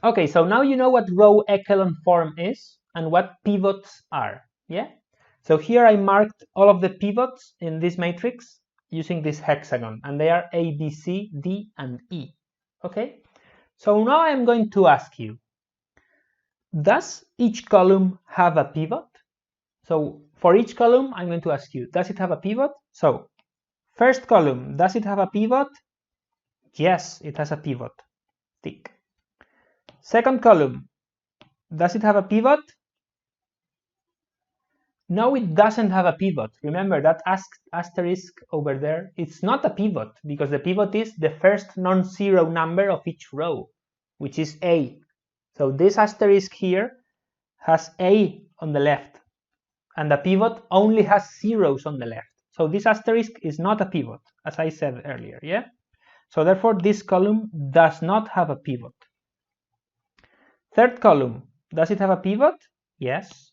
Okay, so now you know what row echelon form is and what pivots are, yeah? So here I marked all of the pivots in this matrix using this hexagon, and they are A, B, C, D, and E, okay? So now I'm going to ask you, does each column have a pivot? So for each column, I'm going to ask you, does it have a pivot? So first column, does it have a pivot? Yes, it has a pivot. Tick. Second column, does it have a pivot? No, it doesn't have a pivot. Remember that asterisk over there, it's not a pivot because the pivot is the first non-zero number of each row, which is A. So this asterisk here has A on the left, and the pivot only has zeros on the left. So this asterisk is not a pivot, as I said earlier, yeah? So therefore this column does not have a pivot. Third column, does it have a pivot? Yes.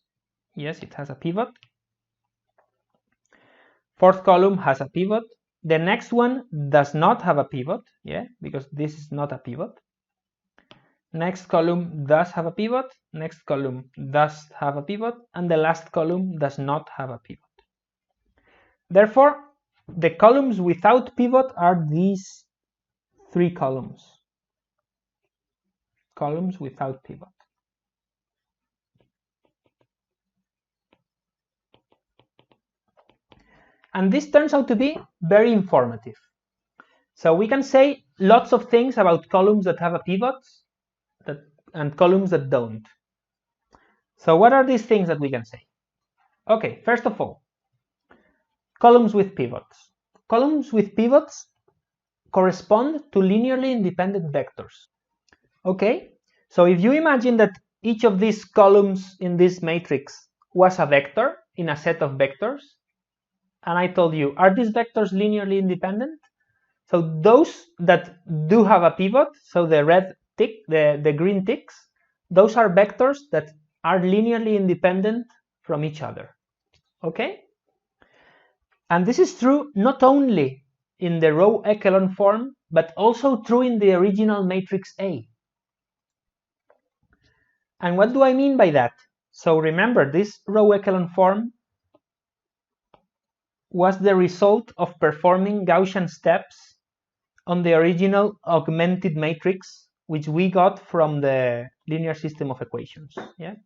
Yes, it has a pivot. Fourth column has a pivot. The next one does not have a pivot, yeah, because this is not a pivot. Next column does have a pivot. Next column does have a pivot. And the last column does not have a pivot. Therefore, the columns without pivot are these three columns. Columns without pivot. And this turns out to be very informative. So we can say lots of things about columns that have a pivot and columns that don't. So what are these things that we can say? Okay, first of all, columns with pivots. Columns with pivots correspond to linearly independent vectors. Okay, so if you imagine that each of these columns in this matrix was a vector in a set of vectors, and I told you, are these vectors linearly independent? So those that do have a pivot, so the red tick, the green ticks, those are vectors that are linearly independent from each other, okay? And this is true not only in the row echelon form, but also true in the original matrix A. And what do I mean by that? So remember, this row echelon form was the result of performing Gaussian steps on the original augmented matrix, which we got from the linear system of equations. Yeah.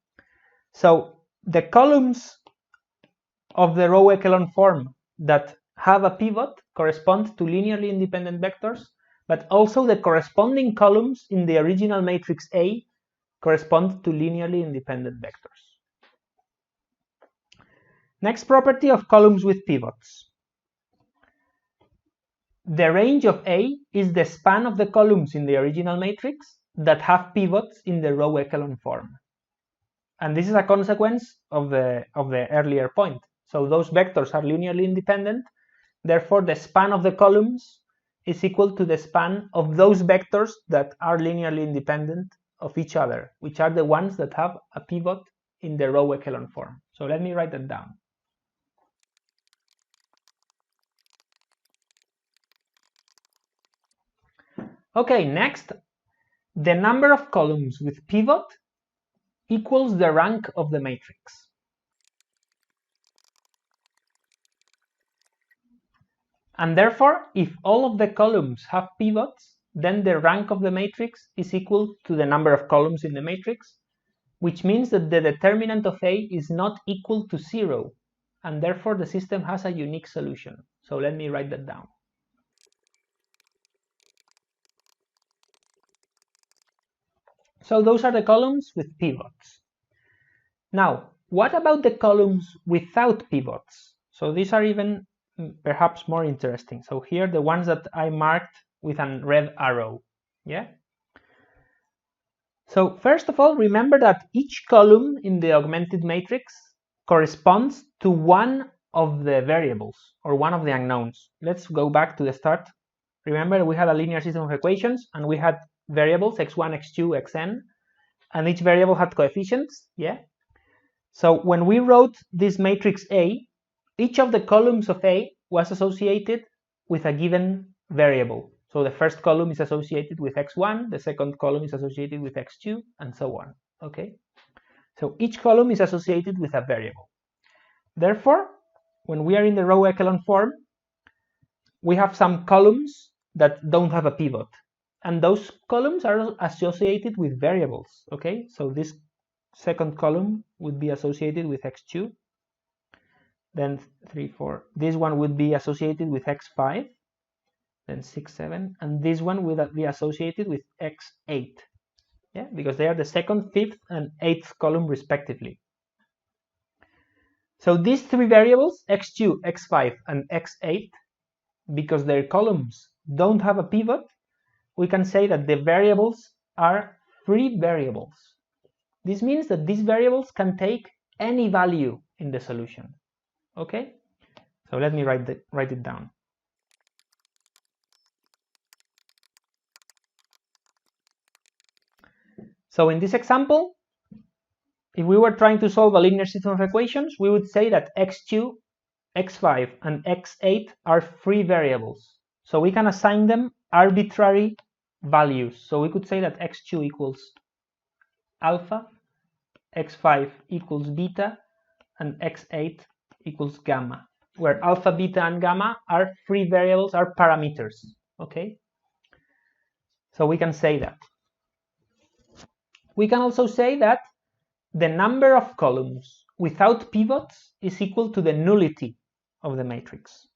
So the columns of the row echelon form that have a pivot correspond to linearly independent vectors, but also the corresponding columns in the original matrix A correspond to linearly independent vectors. Next property of columns with pivots. The range of A is the span of the columns in the original matrix that have pivots in the row echelon form. And this is a consequence of the earlier point. So those vectors are linearly independent, therefore the span of the columns is equal to the span of those vectors that are linearly independent of each other, which are the ones that have a pivot in the row echelon form. So let me write that down. Okay, next, the number of columns with pivot equals the rank of the matrix. And therefore, if all of the columns have pivots, then the rank of the matrix is equal to the number of columns in the matrix, which means that the determinant of A is not equal to 0, and therefore the system has a unique solution. So let me write that down. So those are the columns with pivots. Now, what about the columns without pivots? So these are even perhaps more interesting. So here, the ones that I marked with a red arrow, yeah? So first of all, remember that each column in the augmented matrix corresponds to one of the variables or one of the unknowns. Let's go back to the start. Remember, we had a linear system of equations and we had variables x1, x2, xn, and each variable had coefficients, yeah? So when we wrote this matrix A, each of the columns of A was associated with a given variable. So the first column is associated with x1, the second column is associated with x2, and so on. Okay? So each column is associated with a variable. Therefore, when we are in the row echelon form, we have some columns that don't have a pivot. And those columns are associated with variables. Okay? So this second column would be associated with x2. Then 3, 4. This one would be associated with x5. Then 6, 7. And this one would be associated with x8. Yeah, because they are the second, fifth, and eighth column respectively. So these three variables, x2, x5, and x8, because their columns don't have a pivot, we can say that the variables are free variables. This means that these variables can take any value in the solution. Okay? So let me write it down. So in this example, if we were trying to solve a linear system of equations, we would say that x2, x5, and x8 are free variables. So we can assign them arbitrary values. So we could say that x2 equals alpha, x5 equals beta, and x8 equals gamma, where alpha, beta, and gamma are free variables, are parameters. Okay? So we can say that. We can also say that the number of columns without pivots is equal to the nullity of the matrix.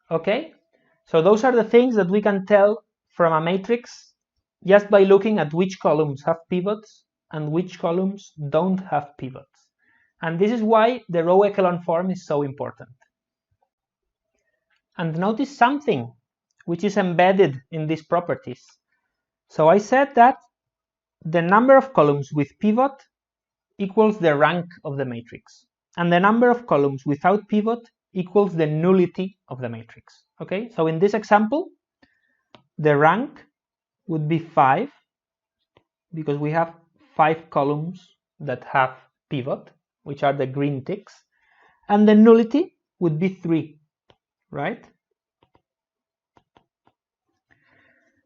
Okay? So those are the things that we can tell from a matrix just by looking at which columns have pivots and which columns don't have pivots. And this is why the row echelon form is so important. And notice something which is embedded in these properties. So I said that the number of columns with pivot equals the rank of the matrix, and the number of columns without pivot equals the nullity of the matrix. Okay, so in this example, the rank would be 5, because we have 5 columns that have pivot, which are the green ticks, and the nullity would be 3, right?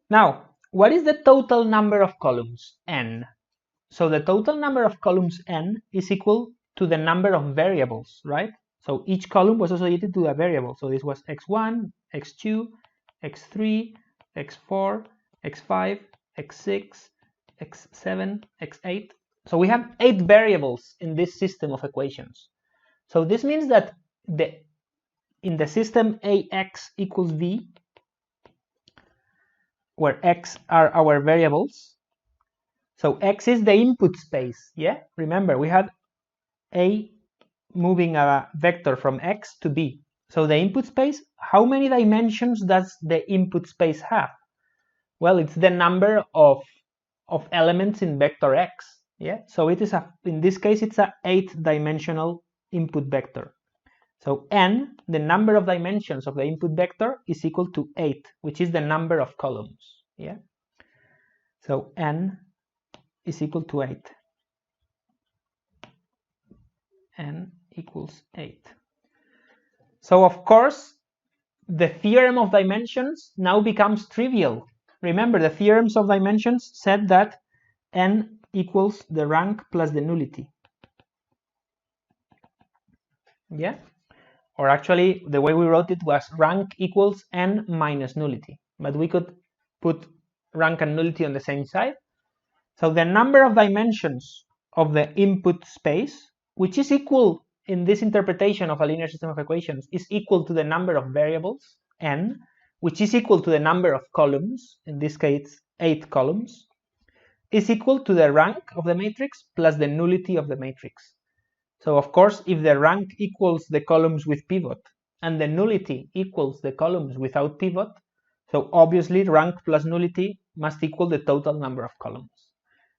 Now, what is the total number of columns? N. So the total number of columns n is equal to the number of variables, right? So each column was associated to a variable. So this was x1, x2, x3, x4, x5, x6, x7, x8. So we have 8 variables in this system of equations. So this means that in the system ax equals v, where x are our variables, so x is the input space, yeah? Remember, we had a moving a vector from x to b. So the input space, how many dimensions does the input space have? Well, it's the number of elements in vector x, yeah? So it is in this case, it's a 8-dimensional input vector. So n, the number of dimensions of the input vector, is equal to 8, which is the number of columns, yeah? So n is equal to 8. N equals 8. So of course, the theorem of dimensions now becomes trivial. Remember, the theorems of dimensions said that n equals the rank plus the nullity. Yeah? Or actually, the way we wrote it was rank equals n minus nullity. But we could put rank and nullity on the same side. So the number of dimensions of the input space, which is equal in this interpretation of a linear system of equations, is equal to the number of variables, n, which is equal to the number of columns, in this case 8 columns, is equal to the rank of the matrix plus the nullity of the matrix. So of course, if the rank equals the columns with pivot and the nullity equals the columns without pivot, so obviously rank plus nullity must equal the total number of columns.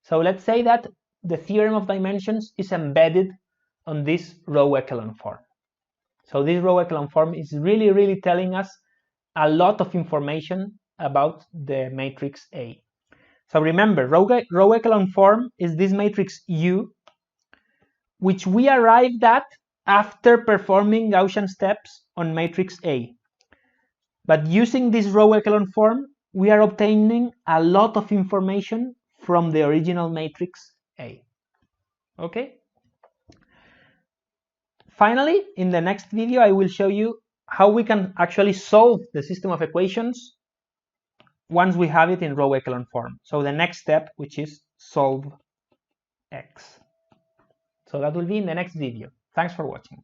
So let's say that the theorem of dimensions is embedded on this row echelon form. So this row echelon form is really telling us a lot of information about the matrix A. So remember, row echelon form is this matrix U, which we arrived at after performing Gaussian steps on matrix A. But using this row echelon form, we are obtaining a lot of information from the original matrix A. Okay? Finally, in the next video, I will show you how we can actually solve the system of equations once we have it in row echelon form. So the next step, which is solve x. So that will be in the next video. Thanks for watching.